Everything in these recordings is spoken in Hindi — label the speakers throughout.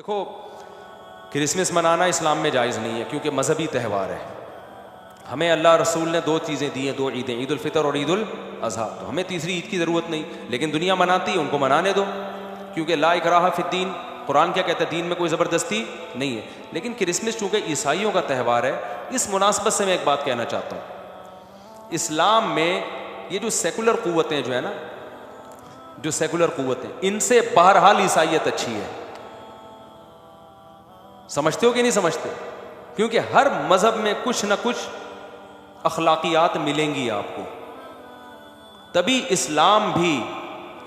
Speaker 1: देखो, क्रिसमस मनाना इस्लाम में जायज़ नहीं है क्योंकि मजहबी त्यौहार है। हमें अल्लाह रसूल ने दो चीज़ें दी हैं, दो ईदें, ईद उल फितर और ईद उल अज़हा। तो हमें तीसरी ईद की ज़रूरत नहीं, लेकिन दुनिया मनाती है, उनको मनाने दो, क्योंकि ला इकराहा फिद्दीन, कुरान क्या कहता है, दीन में कोई ज़बरदस्ती नहीं है। लेकिन क्रिसमस चूँकि ईसाइयों का त्यौहार है, इस मुनासबत से मैं एक बात कहना चाहता हूँ। इस्लाम में ये जो सेकुलर क़ुव्वतें जो है ना, जो सेकुलर क़ुव्वतें, इनसे बहरहाल ईसाइयत अच्छी है। समझते हो कि नहीं समझते? क्योंकि हर मजहब में कुछ ना कुछ अखलाकियात मिलेंगी आपको। तभी इस्लाम भी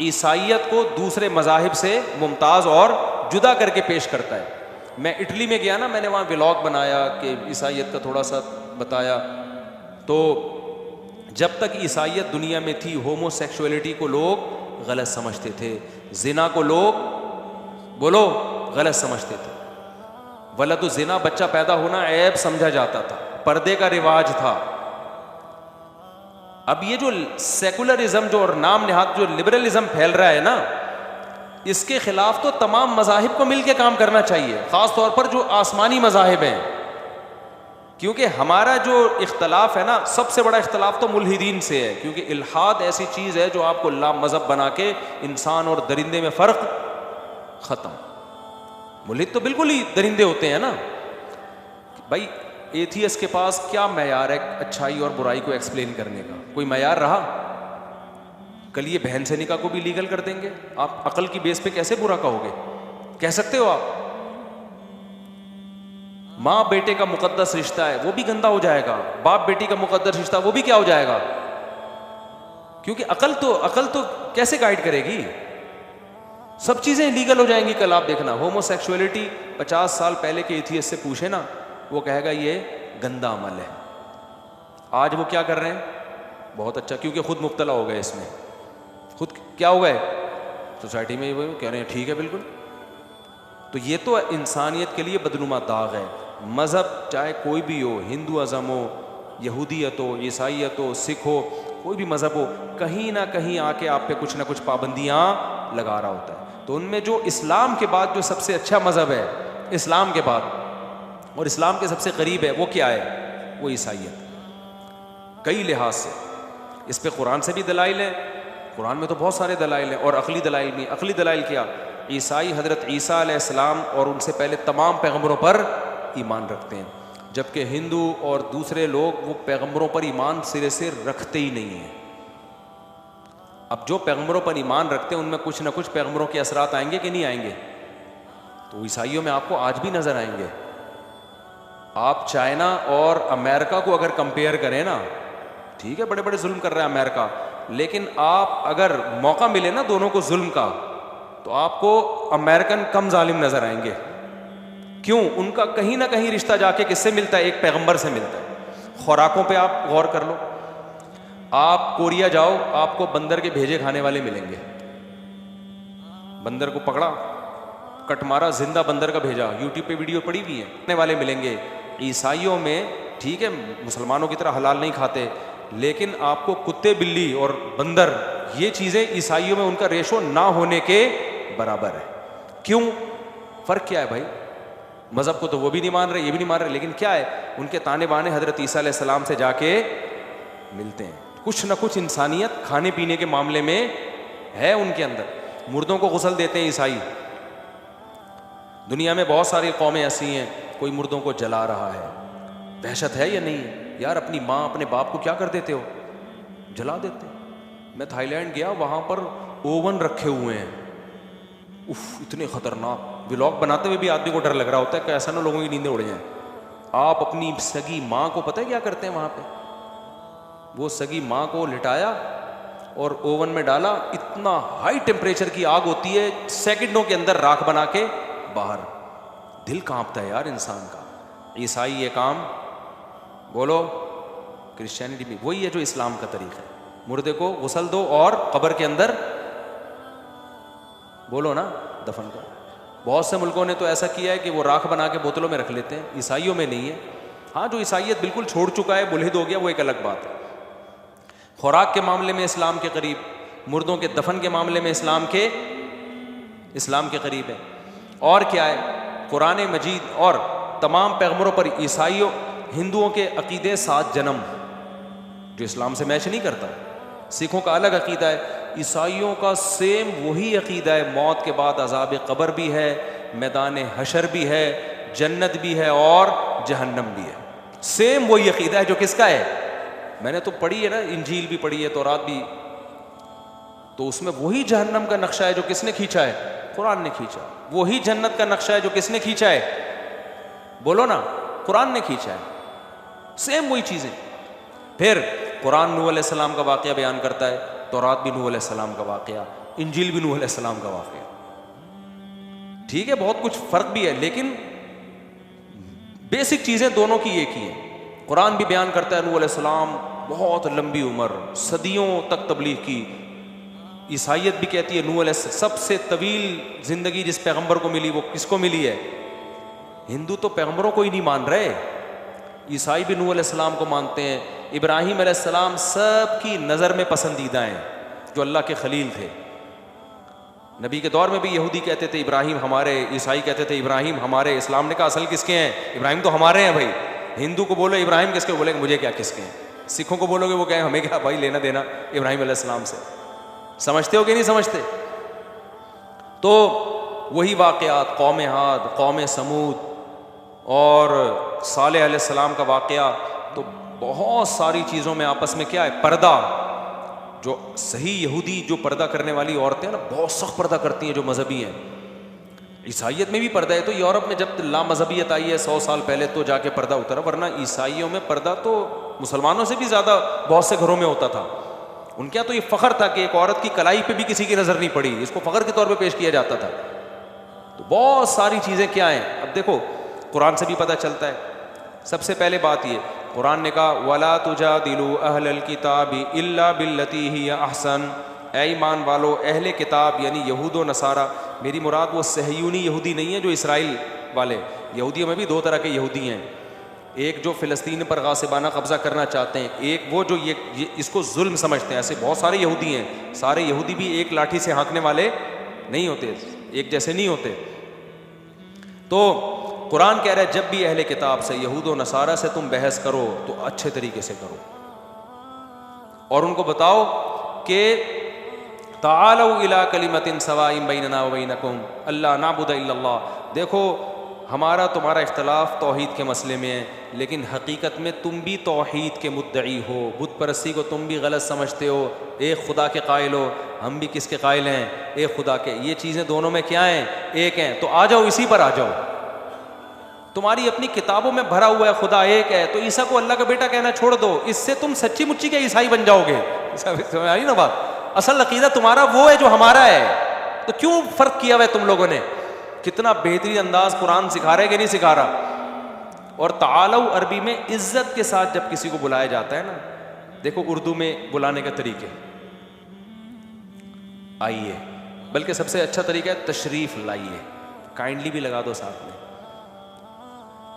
Speaker 1: ईसाइयत को दूसरे मजाहिब से मुमताज़ और जुदा करके पेश करता है। मैं इटली में गया ना, मैंने वहाँ व्लॉग बनाया कि ईसाइयत का थोड़ा सा बताया। तो जब तक ईसाइयत दुनिया में थी, होमोसेक्सुअलिटी को लोग गलत समझते थे, जिना को लोग बोलो गलत समझते थे। वलदु जिना, बच्चा पैदा होना ऐब समझा जाता था, पर्दे का रिवाज था। अब ये जो सेकुलरिज्म जो और नाम निहाद जो लिबरलिज्म फैल रहा है ना, इसके खिलाफ तो तमाम मजाहिब को मिलकर काम करना चाहिए, खास तौर पर जो आसमानी मजाहिब हैं। क्योंकि हमारा जो इख्तलाफ है ना, सबसे बड़ा इख्तलाफ तो मुल्हिदीन से है। क्योंकि इल्हाद ऐसी चीज़ है जो आपको ला मजहब बना के इंसान और दरिंदे में फ़र्क ख़त्म। मुल्हिद तो बिल्कुल ही दरिंदे होते हैं ना भाई। एथियस के पास क्या मैयार है अच्छाई और बुराई को एक्सप्लेन करने का? कोई मैयार रहा? कल ये बहन से निकाह को भी लीगल कर देंगे। आप अकल की बेस पे कैसे बुरा कहोगे? कह सकते हो आप? माँ बेटे का मुकद्दस रिश्ता है, वो भी गंदा हो जाएगा। बाप बेटी का मुकद्दस रिश्ता, वो भी क्या हो जाएगा? क्योंकि अकल तो कैसे गाइड करेगी? सब चीजें लीगल हो जाएंगी। कल आप देखना, होमोसेक्सुअलिटी 50 साल पहले के एथियस्ट से पूछे ना, वो कहेगा ये गंदा अमल है। आज वो क्या कर रहे हैं? बहुत अच्छा, क्योंकि खुद मुब्तला हो गए इसमें। खुद क्या हो गए? सोसाइटी में वो कह रहे हैं ठीक है बिल्कुल। तो ये तो इंसानियत के लिए बदनुमा दाग है। मज़हब चाहे कोई भी हो, हिंदू अज़म हो, यहूदियत हो, ईसाइयत हो, सिख हो, कोई भी मज़हब हो, कहीं ना कहीं आके आप पे कुछ ना कुछ पाबंदियाँ लगा रहा होता है। तो उनमें जो इस्लाम के बाद जो सबसे अच्छा मज़हब है, इस्लाम के बाद और इस्लाम के सबसे करीब है, वो क्या है? वो ईसाइयत। कई लिहाज से इस पे कुरान से भी दलाइल है, कुरान में तो बहुत सारे दलाइल हैं, और अक़ली दलाइल भी। अक़ली दलाइल क्या? ईसाई हज़रत ईसा अलैहिस्सलाम और उनसे पहले तमाम पैगम्बरों पर ईमान रखते हैं, जबकि हिंदू और दूसरे लोग वो पैगम्बरों पर ईमान सिरे से रखते ही नहीं हैं। अब जो पैगम्बरों पर ईमान रखते हैं उनमें कुछ ना कुछ पैगम्बरों के असरात आएंगे कि नहीं आएंगे? तो ईसाइयों में आपको आज भी नजर आएंगे। आप चाइना और अमेरिका को अगर कंपेयर करें ना, ठीक है बड़े बड़े जुल्म कर रहा है अमेरिका, लेकिन आप अगर मौका मिले ना दोनों को जुल्म का, तो आपको अमेरिकन कम जालिम नजर आएंगे। क्यों? उनका कहीं ना कहीं रिश्ता जाके किससे मिलता है? एक पैगंबर से मिलता है। खुराकों पे आप गौर कर लो। आप कोरिया जाओ, आपको बंदर के भेजे खाने वाले मिलेंगे। बंदर को पकड़ा, कट मारा, जिंदा बंदर का भेजा, यूट्यूब पे वीडियो पड़ी हुई है, खाने वाले मिलेंगे। ईसाइयों में ठीक है, मुसलमानों की तरह हलाल नहीं खाते, लेकिन आपको कुत्ते बिल्ली और बंदर, ये चीज़ें ईसाइयों में उनका रेशो ना होने के बराबर है। क्यों? फ़र्क क्या है भाई? मज़हब को तो वो भी नहीं मान रहे, ये भी नहीं मान रहे, लेकिन क्या है, उनके ताने बाने हज़रत ईसा अलैहिस्सलाम से जाके मिलते हैं। कुछ ना कुछ इंसानियत खाने पीने के मामले में है उनके अंदर। मुर्दों को गुस्ल देते हैं ईसाई। दुनिया में बहुत सारी कौमें ऐसी हैं, कोई मुर्दों को जला रहा है। दहशत है या नहीं है? यार अपनी माँ अपने बाप को क्या कर देते हो? जला देते। मैं थाईलैंड गया, वहाँ पर ओवन रखे हुए हैं। उफ, इतने खतरनाक। व्लॉग बनाते हुए भी आदमी को डर लग रहा होता है कि ऐसा ना लोगों की नींदें उड़ जाएं। आप अपनी सगी माँ को पता है क्या करते हैं वहाँ पे? वो सगी माँ को लिटाया और ओवन में डाला। इतना हाई टेम्परेचर की आग होती है, सेकंडों के अंदर राख बना के बाहर। दिल कांपता है यार इंसान का। ईसाई ये काम, बोलो क्रिश्चियनिटी भी वही है जो इस्लाम का तरीका है। मुर्दे को गुस्ल दो और कब्र के अंदर बोलो ना दफन करो। बहुत से मुल्कों ने तो ऐसा किया है कि वो राख बना के बोतलों में रख लेते हैं। ईसाइयों में नहीं है। हाँ, जो ईसाइयत बिल्कुल छोड़ चुका है, मुल्हिद हो गया, वो एक अलग बात है। खुराक के मामले में इस्लाम के करीब, मुर्दों के दफन के मामले में इस्लाम के करीब है। और क्या है? कुरान मजीद और तमाम पैगंबरों पर ईसाइयों हिंदुओं के अकीदे 7 जन्म जो इस्लाम से मैच नहीं करता। सिखों का अलग अकीदा है, ईसाइयों का सेम वही अकीदा है, मौत के बाद अजाब कब्र भी है, मैदान हशर भी है, जन्नत भी है और जहन्नम भी है। सेम वही अकीदा है जो किसका है, मैंने तो पढ़ी है ना, इंजील भी पढ़ी है, तौरात भी, तो उसमें वही जहन्नम का नक्शा है जो किसने खींचा है, कुरान ने खींचा। वही जन्नत का नक्शा है जो किसने खींचा है, बोलो ना, कुरान ने खींचा है। सेम वही चीजें। फिर कुरान नूह अलैहिस्सलाम का वाकया बयान करता है, तौरात भी नूह अलैहिस्सलाम का वाकया, इंजील भी नूह अलैहिस्सलाम का वाकया। ठीक है, बहुत कुछ फर्क भी है, लेकिन बेसिक चीजें दोनों की एक ही है। कुरान भी बयान करता है नूह अलैहिस्सलाम बहुत लंबी उम्र, सदियों तक तबलीग की। ईसाइयत भी कहती है नूह अलैहिस्सलाम सबसे तवील जिंदगी जिस पैगंबर को मिली वो किसको मिली है। हिंदू तो पैगंबरों को ही नहीं मान रहे, ईसाई भी नूह अलैहिस्सलाम को मानते हैं। इब्राहीम अलैहिस्सलाम सबकी नज़र में पसंदीदा हैं, जो अल्लाह के खलील थे। नबी के दौर में भी यहूदी कहते थे इब्राहीम हमारे, ईसाई कहते थे इब्राहीम हमारे। इस्लाम ने कहा असल किसके हैं, इब्राहीम तो हमारे हैं भाई। हिंदू को बोलो इब्राहीम किसके, बोलेंगे मुझे क्या किसके हैं। सिखों को बोलोगे वो कहें हमें क्या भाई लेना देना इब्राहीम अलैहिस्सलाम से। समझते हो कि नहीं समझते। तो वही वाक़यात, कौम हाद, कौम समूद और सालेह अलैहिस्सलाम का वाक़या, तो बहुत सारी चीज़ों में आपस में क्या है, पर्दा। जो सही यहूदी जो पर्दा करने वाली औरतें ना, बहुत सख्त पर्दा करती हैं जो मजहबी हैं। ईसाइयत में भी पर्दा है, तो यूरोप में जब लामजहबियत आई है 100 साल पहले तो जाके पर्दा उतरा, वरना ईसाइयों में पर्दा तो मुसलमानों से भी ज़्यादा बहुत से घरों में होता था। उनके यहाँ तो ये फ़ख्र था कि एक औरत की कलाई पे भी किसी की नज़र नहीं पड़ी, इसको फ़ख्र के तौर पे पेश किया जाता था। तो बहुत सारी चीज़ें क्या हैं, अब देखो कुरान से भी पता चलता है। सबसे पहले बात ये, कुरान ने कहा वला तुजादिलू अहलल किताबी इल्ला बिल्लती ही अहसन, ऐ ईमान वालो अहले किताब यानी यहूद व नसारा, मेरी मुराद वो सहयूनी यहूदी नहीं है जो इसराइल वाले। यहूदियों में भी 2 तरह के यहूदी हैं, एक जो फ़िलिस्तीन पर गासिबाना कब्ज़ा करना चाहते हैं, एक वो जो ये इसको जुल्म समझते हैं। ऐसे बहुत सारे यहूदी हैं, सारे यहूदी भी एक लाठी से हाँकने वाले नहीं होते, एक जैसे नहीं होते। तो कुरान कह रहा है जब भी अहले किताब से, यहूद व नसारा से तुम बहस करो तो अच्छे तरीके से करो और उनको बताओ कि तालौ इला कलिमतिन सवाइन बैनना व बैनकुम अल्ला नाबुदा इल्लल्लाह। देखो हमारा तुम्हारा इख्तलाफ तौहीद के मसले में है, लेकिन हकीकत में तुम भी तौहीद के मुद्दई हो, बुत परस्ती को तुम भी गलत समझते हो, एक खुदा के कायल हो, हम भी किसके कायल हैं, एक खुदा के। ये चीज़ें दोनों में क्या हैं, एक हैं। तो आ जाओ इसी पर आ जाओ। तुम्हारी अपनी किताबों में भरा हुआ है खुदा एक है, तो ईसा को अल्लाह का बेटा कहना छोड़ दो, इससे तुम सच्ची मुच्ची के ईसाई बन जाओगे। समझ आई ना बात। असल अकीदा तुम्हारा वो है जो हमारा है, तो क्यों फर्क किया हुआ है तुम लोगों ने। कितना बेहतरीन अंदाज कुरान सिखा रहा है कि नहीं सिखा रहा। और तालौ अरबी में इज्जत के साथ जब किसी को बुलाया जाता है ना, देखो उर्दू में बुलाने का तरीके, आइए, बल्कि सबसे अच्छा तरीका है तशरीफ लाइए, काइंडली भी लगा दो साथ में।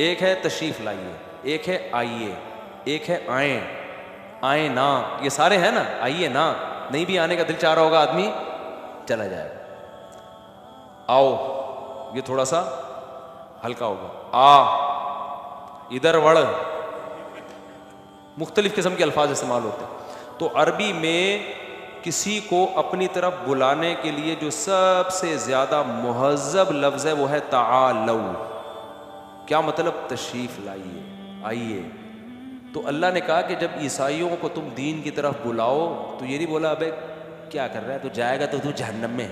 Speaker 1: एक है तशरीफ लाइए, एक है आइए, एक है आए, आए ना, ये सारे हैं ना, आइए ना, नहीं भी आने का दिल चाह रहा होगा आदमी चला जाएगा। आओ, ये थोड़ा सा हल्का होगा, आ, इधर वड़, मुख्तलिफ किस्म के अल्फाज इस्तेमाल होते हैं। तो अरबी में किसी को अपनी तरफ बुलाने के लिए जो सबसे ज्यादा मुहज़्ज़ब लफ्ज़ है वो है तालौ। क्या मतलब, तशरीफ लाइए, आइए। तो अल्लाह ने कहा कि जब ईसाइयों को तुम दीन की तरफ बुलाओ तो ये नहीं बोला अबे क्या कर रहा है, तू जाएगा तो तू जहन्नम में,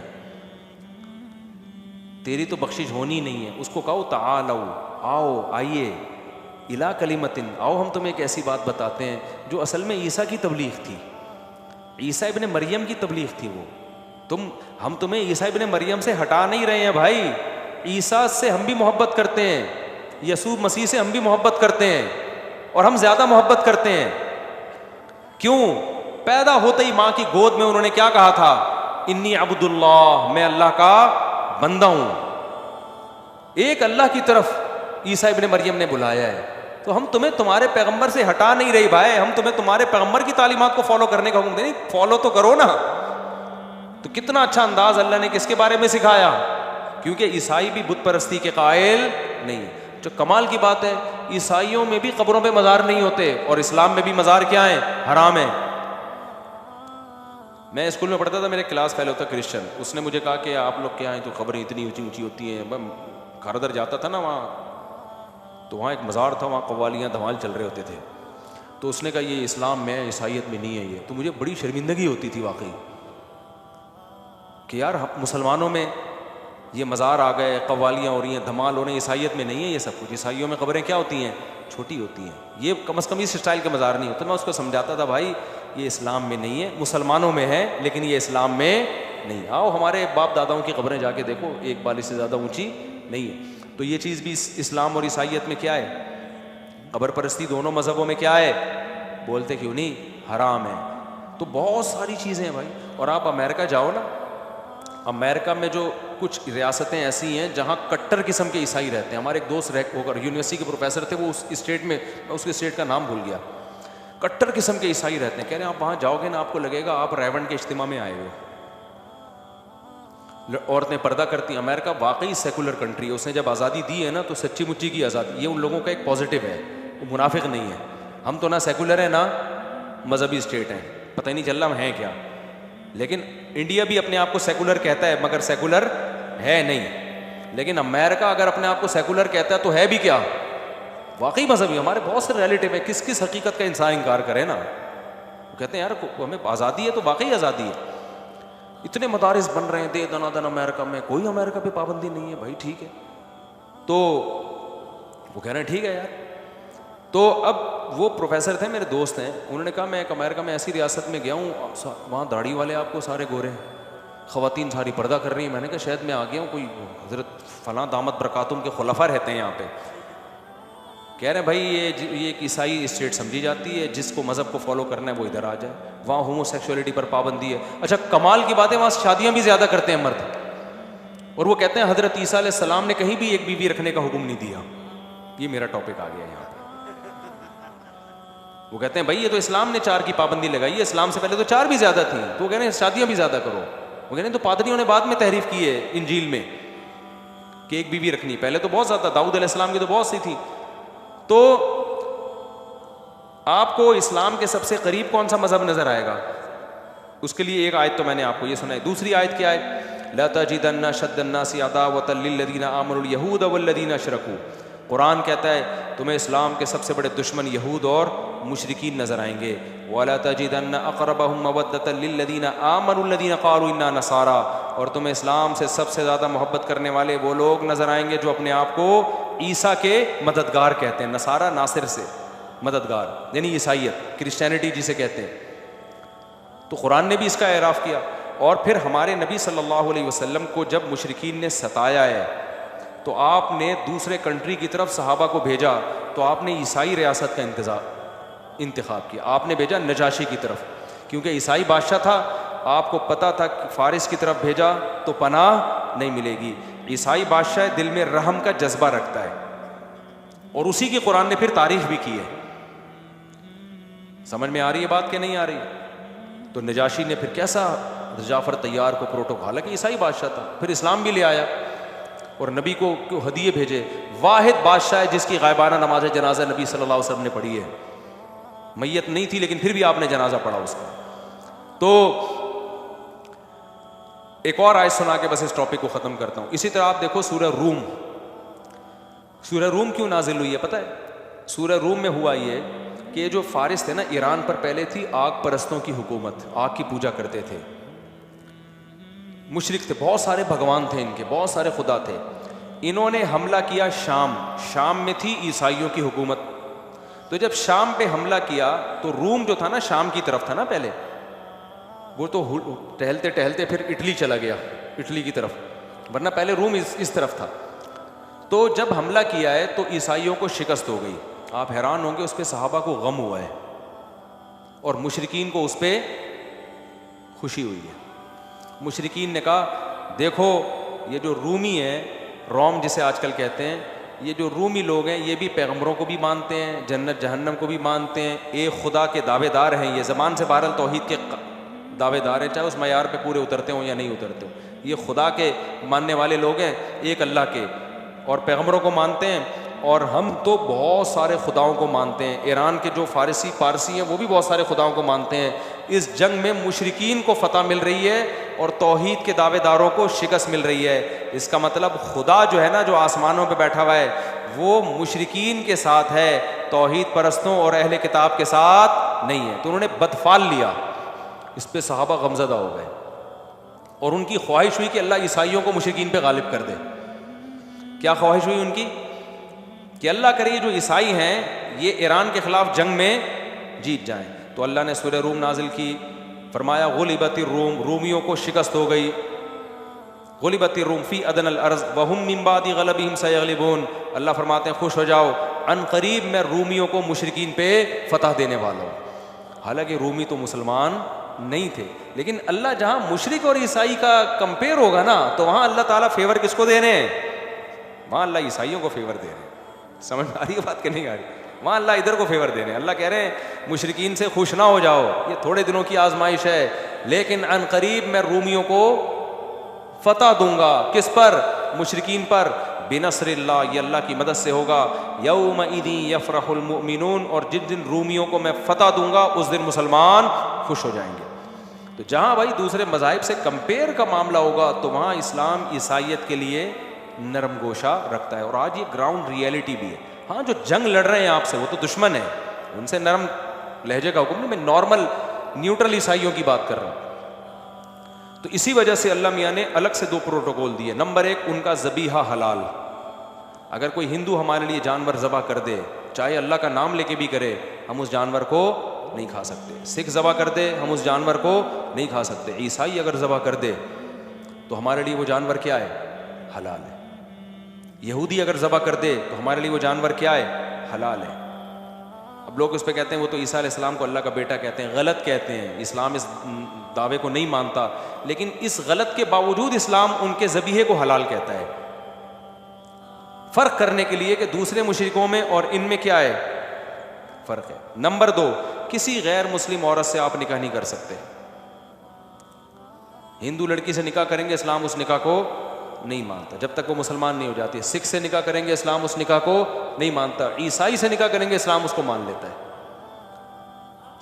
Speaker 1: तेरी तो बख्शिश होनी नहीं है। उसको कहो तालौ, आओ, आइए, इला कलिमतिन, आओ हम तुम्हें एक ऐसी बात बताते हैं जो असल में ईसा की तबलीग थी, ईसा इब्ने मरियम की तबलीग थी वो। हम तुम्हें ईसा इब्ने मरियम से हटा नहीं रहे हैं भाई। ईसा से हम भी मोहब्बत करते हैं, यसूब मसीह से हम भी मोहब्बत करते हैं, और हम ज्यादा मोहब्बत करते हैं। क्यों? पैदा होते ही माँ की गोद में उन्होंने क्या कहा था, इन्नी अब्दुल्लाह, मैं अल्लाह का बंदा हूं। एक अल्लाह की तरफ ईसा इब्ने मरियम ने बुलाया है। तो हम तुम्हें तुम्हारे पैगंबर से हटा नहीं रही भाई, हम तुम्हें तुम्हारे पैगंबर की तालीमात को फॉलो करने का हुक्म दे, नहीं फॉलो तो करो ना। तो कितना अच्छा अंदाज अल्लाह ने किसके बारे में सिखाया क्योंकि ईसाई भी बुत परस्ती के कायल नहीं है। जो कमाल की बात है, ईसाइयों में भी कब्रों पे मज़ार नहीं होते और इस्लाम में भी मज़ार क्या है, हराम है। मैं स्कूल में पढ़ता था, मेरे क्लास फेलो था क्रिश्चियन, उसने मुझे कहा कि आप लोग क्या हैं तो खबरें इतनी ऊंची ऊंची होती हैं। मैं घर उधर जाता था ना वहाँ, तो वहाँ एक मज़ार था, वहाँ कव्वालियाँ धमाल चल रहे होते थे। तो उसने कहा ये इस्लाम में है, ईसाइयत में नहीं है ये। तो मुझे बड़ी शर्मिंदगी होती थी वाकई कि यार मुसलमानों में ये मज़ार आ गए, कव्वालियाँ हो रही हैं, धमाल हो रहे हैं, ईसाइयत में नहीं है ये सब कुछ। ईसाइयों में कब्रें क्या होती हैं, छोटी होती हैं, ये कम से कम इस स्टाइल के मज़ार नहीं होते। मैं उसको समझाता था भाई ये इस्लाम में नहीं है, मुसलमानों में है लेकिन ये इस्लाम में नहीं। आओ हमारे बाप दादाओं की कब्रें जाके देखो, एक बाली से ज़्यादा ऊँची नहीं है। तो ये चीज़ भी इस्लाम और ईसाइयत में क्या है, कब्र परस्ती दोनों मज़हबों में क्या है, बोलते क्यों नहीं, हराम है। तो बहुत सारी चीज़ें हैं भाई। और आप अमेरिका जाओ ना, अमेरिका में जो कुछ रियासतें ऐसी हैं जहाँ कट्टर किस्म के ईसाई रहते हैं। हमारे एक दोस्त होकर यूनिवर्सिटी के प्रोफेसर थे, वो उस स्टेट में, मैं उसके स्टेट का नाम भूल गया, कट्टर किस्म के ईसाई रहते हैं। कह रहे हैं आप वहाँ जाओगे ना, आपको लगेगा आप रेवंड के इज्तिमा में आए हुए। औरतें पर्दा करती हैं। अमेरिका वाकई सेकुलर कंट्री है, उसने जब आज़ादी दी है ना तो सच्ची मुच्ची की आज़ादी, ये उन लोगों का एक पॉजिटिव है, वो मुनाफिक नहीं है। हम तो ना सेकुलर है ना मजहबी स्टेट हैं, पता ही नहीं चल रहा हम हैं क्या। लेकिन इंडिया भी अपने आप को सेकुलर कहता है मगर सेकुलर है नहीं। लेकिन अमेरिका अगर अपने आप को सेकुलर कहता है तो है भी क्या, वाकई मजहबी। हमारे बहुत से रिलेटिव है, किस किस हकीकत का इंसान इनकार करे ना। वो कहते हैं यार हमें आज़ादी है तो वाकई आज़ादी है। इतने मदारिस बन रहे हैं दे दनादन अमेरिका में, कोई अमेरिका पे पाबंदी नहीं है भाई, ठीक है। तो वो कह रहे हैं ठीक है यार। तो अब वो प्रोफेसर थे, मेरे दोस्त हैं, उन्होंने कहा मैं एक अमेरिका में ऐसी रियासत में गया हूँ, वहाँ दाढ़ी वाले आपको सारे गोरे हैं, ख़वातीन सारी पर्दा कर रही हैं। मैंने कहा शायद मैं आ गया हूँ, कोई हज़रत फ़लाँ दामद बरकातुम के खुलफा रहते हैं यहाँ पे। कह रहे हैं भाई ये एक ईसाई स्टेट समझी जाती है, जिसको मज़हब को फॉलो करना है वो इधर आ जाए। वहाँ होमोसेक्सुअलिटी पर पाबंदी है। अच्छा कमाल की बात है, वहाँ शादियाँ भी ज़्यादा करते हैं मर्द। और वो कहते हैं हज़रत ईसा अलैहिस्सलाम ने कहीं भी एक बीवी रखने का हुक्म नहीं दिया। ये मेरा टॉपिक आ गया यहाँ पे। वो कहते हैं भाई ये तो इस्लाम ने 4 की पाबंदी लगाई है, इस्लाम से पहले तो 4 भी ज़्यादा थी। तो वो कह रहे हैं शादियाँ भी ज़्यादा करो। वो कह रहे हैं तो पादरियों ने बाद में तहरीफ की है इंजील में कि एक बीवी रखनी, पहले तो बहुत ज़्यादा, दाऊद अलैहिस्सलाम की तो बहुत सी थी। तो आपको इस्लाम के सबसे करीब कौन सा मजहब नजर आएगा, उसके लिए एक आयत तो मैंने आपको ये सुनाई। दूसरी आयत क्या है, ला तजिदन्ना शद्दन्नासी अदावतल लिल्लज़ीना आमनुल यहूद वल्लज़ीना अशरकू। कुरान कहता है तुम्हें इस्लाम के सबसे बड़े दुश्मन यहूद और मुशरिकीन नजर आएंगे। वला तजिदन्ना अक़रबहुम मवद्दतल लिल्लज़ीना आमनुल्लज़ीना क़ालू इन्ना नसारा। और तुम्हें इस्लाम से सबसे ज़्यादा मोहब्बत करने वाले वो लोग नजर आएंगे जो अपने आप को ईसा के मददगार कहते हैं। नसारा नासिर से मददगार यानी ईसाइयत, क्रिश्चियनिटी जिसे कहते हैं। तो कुरान ने भी इसका एराफ़ किया। और फिर हमारे नबी सल्लल्लाहु अलैहि वसल्लम को जब मुशरिकीन ने सताया है तो आपने दूसरे कंट्री की तरफ सहाबा को भेजा, तो आपने ईसाई रियासत का इंतखाब किया। आपने भेजा नजाशी की तरफ, क्योंकि ईसाई बादशाह था, आपको पता था कि फारिस की तरफ भेजा तो पनाह नहीं मिलेगी। ईसाई बादशाह दिल में रहम का जज्बा रखता है, और उसी की कुरान ने फिर तारीफ भी की है। समझ में आ रही है बात कि नहीं आ रही? तो नजाशी ने फिर कैसा जाफर तैयार को प्रोटोकॉल, हालांकि ईसाई बादशाह था, फिर इस्लाम भी ले आया और नबी को हदिये भेजे। वाहिद बादशाह है जिसकी गायबाना नमाज जनाजा नबी सल्लल्लाहु अलैहि वसल्लम ने पढ़ी है। मैयत नहीं थी लेकिन फिर भी आपने जनाजा पढ़ा उसका। तो एक और आयत सुना के बस इस टॉपिक को ख़त्म करता हूँ। इसी तरह आप देखो सूरह रूम, सूरह रूम क्यों नाजिल हुई है पता है? सूरह रूम में हुआ ये कि ये जो फारिस थे ना, ईरान पर पहले थी आग परस्तों की हुकूमत, आग की पूजा करते थे, मुशरिक थे, बहुत सारे भगवान थे इनके, बहुत सारे खुदा थे। इन्होंने हमला किया शाम में थी ईसाइयों की हुकूमत। तो जब शाम पे हमला किया तो रूम जो था ना शाम की तरफ था ना पहले, वो तो टहलते टहलते फिर इटली चला गया, इटली की तरफ, वरना पहले रूम इस तरफ था। तो जब हमला किया है तो ईसाइयों को शिकस्त हो गई। आप हैरान होंगे, उस पर सहाबा को गम हुआ है और मुशरिकीन को उस पर खुशी हुई है। मुशरिकीन ने कहा देखो ये जो रूमी है, रोम जिसे आजकल कहते हैं, ये जो रूमी लोग हैं ये भी पैगंबरों को भी मानते हैं, जन्नत जहन्नम को भी मानते हैं, एक खुदा के दावेदार हैं, ये ज़बान से बहरहाल तौहीद के दावेदार हैं, चाहे उस मयार पे पूरे उतरते हो या नहीं उतरते हो। ये खुदा के मानने वाले लोग हैं, एक अल्लाह के, और पैगम्बरों को मानते हैं, और हम तो बहुत सारे खुदाओं को मानते हैं। ईरान के जो फारसी पारसी हैं वो भी बहुत सारे खुदाओं को मानते हैं। इस जंग में मुशरिकीन को फतह मिल रही है और तौहीद के दावेदारों को शिकस्त मिल रही है। इसका मतलब खुदा जो है ना, जो आसमानों पे बैठा हुआ है, वो मुशरिकीन के साथ है, तौहीद परस्तों और अहले किताब के साथ नहीं है। तो उन्होंने बदफाल लिया, इस पे सहाबा गमज़दा हो गए और उनकी ख्वाहिश हुई कि अल्लाह ईसाइयों को मुशरिकीन पे गालिब कर दे। क्या ख्वाहिश हुई उनकी? कि अल्लाह करे जो ईसाई हैं ये ईरान के खिलाफ जंग में जीत जाएं। तो अल्लाह ने सूरह रूम नाजिल की, फरमाया गुलिबतिर रूम, रूमियों को शिकस्त हो गई। गुलिबतिर रूम फी अदनल अर्ज़ वहुम मिन बादी गलबिहिम सयगलिबून। अल्लाह फरमाते हैं खुश हो जाओ, अन करीब मैं रूमियों को मुशरिकीन पे फतह देने वाला हूँ। हालांकि रूमी तो मुसलमान नहीं थे, लेकिन अल्लाह जहाँ मुशरिक और ईसाई का कंपेयर होगा ना, तो वहाँ अल्लाह ताला फेवर किसको दे रहे हैं? वहाँ अल्लाह ईसाइयों को फेवर दे रहे हैं। समझ आ रही है बात कि नहीं आ रही? वहाँ अल्लाह इधर को फेवर दे रहे हैं। अल्लाह कह रहे हैं मुशरिकीन से खुश ना हो जाओ, ये थोड़े दिनों की आजमाइश है, लेकिन अन करीब मैं रूमियों को फतह दूंगा। किस पर? मुशरिकीन पर। बिनसरिल्लाह, ये अल्लाह की मदद से होगा। यौमइदी यफरहुल मुमिनून, और जिन जिन रूमियों को मैं फतह दूंगा उस दिन मुसलमान खुश हो जाएंगे। तो जहाँ भाई दूसरे मज़ाहिब से कंपेयर का मामला होगा तो वहाँ इस्लाम ईसाइयत के लिए नरम गोशा रखता है। और आज ये ग्राउंड रियलिटी भी है। हाँ, जो जंग लड़ रहे हैं आपसे वो तो दुश्मन है, उनसे नरम लहजे का हुक्म नहीं, मैं नॉर्मल न्यूट्रल ईसाइयों की बात कर रहा हूँ। तो इसी वजह से अल्लाह मियाँ ने अलग से 2 प्रोटोकॉल दिए। नंबर 1, उनका ज़बीहा हलाल। अगर कोई हिंदू हमारे लिए जानवर ज़बह कर दे, चाहे अल्लाह का नाम लेके भी करे, हम उस जानवर को नहीं खा सकते। सिख ज़बह कर दे, हम उस जानवर को नहीं खा सकते। ईसाई अगर ज़बह कर दे तो हमारे लिए वो जानवर क्या है? हलाल है। यहूदी अगर ज़बह कर दे तो हमारे लिए वो जानवर क्या है? हलाल है। अब लोग उस पर कहते हैं वो तो ईसा अलैहिस्सलाम को अल्लाह का बेटा कहते हैं। गलत कहते हैं, इस्लाम इस दावे को नहीं मानता, लेकिन इस गलत के बावजूद इस्लाम उनके ज़बीहे को हलाल कहता है, फ़र्क करने के लिए कि दूसरे मुशरिकों में और इनमें क्या है, फ़र्क है। नंबर 2, किसी गैर मुस्लिम औरत से आप निकाह नहीं कर सकते। हिंदू लड़की से निकाह करेंगे, इस्लाम उस निकाह को नहीं मानता जब तक वो मुसलमान नहीं हो जाती। सिख से निकाह करेंगे, इस्लाम उस निकाह को नहीं मानता। ईसाई से निकाह करेंगे, इस्लाम उसको मान लेता है।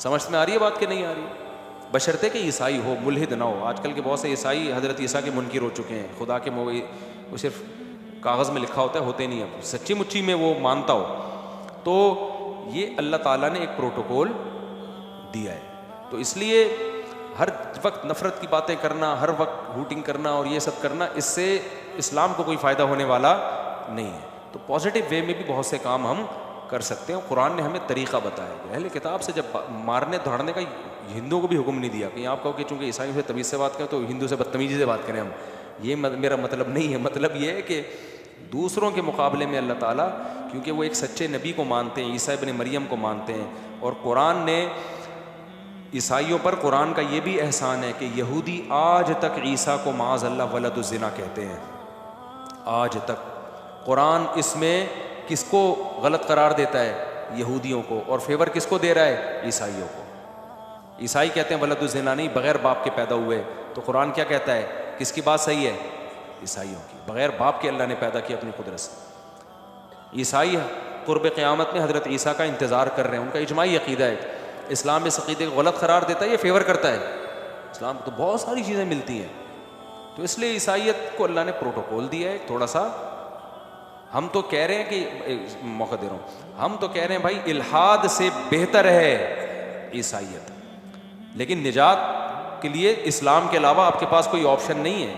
Speaker 1: समझ में आ रही है बात कि नहीं आ रही? बशर्ते कि ईसाई हो, मुल्हिद ना हो। आजकल के बहुत से ईसाई हज़रत ईसा के मुनकिर हो चुके हैं। खुदा के वो सिर्फ कागज़ में लिखा होता है, होते नहीं है। सच्ची मुच्ची में वो मानता हो तो ये अल्लाह ताला ने एक प्रोटोकॉल दिया है। तो इसलिए हर वक्त नफ़रत की बातें करना, हर वक्त हूटिंग करना और ये सब करना, इससे इस्लाम को कोई फ़ायदा होने वाला नहीं है। तो पॉजिटिव वे में भी बहुत से काम हम कर सकते हैं। कुरान ने हमें तरीक़ा बताया है। अहले किताब से जब मारने धाड़ने का हिंदुओं को भी हुक्म नहीं दिया। कहीं आप कहो कि चूँकि ईसाइयों से तमीज़ से बात करें तो हिंदू से बदतमीज़ी से बात करें हम, ये मेरा मतलब नहीं है। मतलब ये है कि दूसरों के मुकाबले में अल्लाह ताला, क्योंकि वो एक सच्चे नबी को मानते हैं, ईसा इब्न मरियम को मानते हैं, और कुरान ने ईसाइयों पर, कुरान का ये भी एहसान है कि यहूदी आज तक ईसा को माज़ अल्लाह वलदुज़्ज़िना कहते हैं। आज तक कुरान इसमें किसको गलत करार देता है? यहूदियों को। और फेवर किसको दे रहा है? ईसाइयों को। ईसाई कहते हैं वलदुज़्ज़िना नहीं, बग़ैर बाप के पैदा हुए। तो कुरान क्या कहता है? किसकी बात सही है? ईसाइयों की। बग़ैर बाप के अल्लाह ने पैदा किया अपनी कुदरत से। ईसाई क़ुर्ब क़यामत में हज़रत ईसा का इंतज़ार कर रहे हैं, उनका इजमाई अक़ीदा है। इस्लाम इस अक़ीदे को गलत करार देता है, ये फेवर करता है इस्लाम को। तो बहुत सारी चीज़ें मिलती हैं। तो इसलिए ईसाइयत को अल्लाह ने प्रोटोकॉल दिया है थोड़ा सा। हम तो कह रहे हैं कि मौका दे रहा हूँ, हम तो कह रहे हैं भाई इल्हाद से बेहतर है ईसाइयत, लेकिन निजात के लिए इस्लाम के अलावा आपके पास कोई ऑप्शन नहीं है।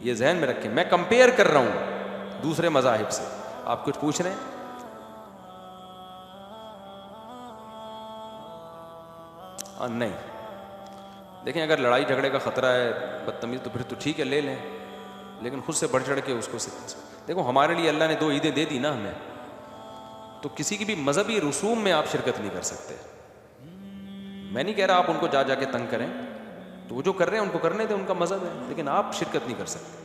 Speaker 1: ये जहन में रखें। मैं कंपेयर कर रहा हूँ दूसरे मज़ाहिब से। आप कुछ पूछ रहे हैं? नहीं। देखें, अगर लड़ाई झगड़े का ख़तरा है, बदतमीज़, तो फिर तो ठीक है, ले लें, लेकिन खुद से बढ़ चढ़ के उसको देखो। हमारे लिए अल्लाह ने 2 ईदें दे दी ना हमें, तो किसी की भी मजहबी रसूम में आप शिरकत नहीं कर सकते। मैं नहीं कह रहा आप उनको जा जाके तंग करें, तो वो जो कर रहे हैं उनको करने दें, उनका मजहब है, लेकिन आप शिरकत नहीं कर सकते।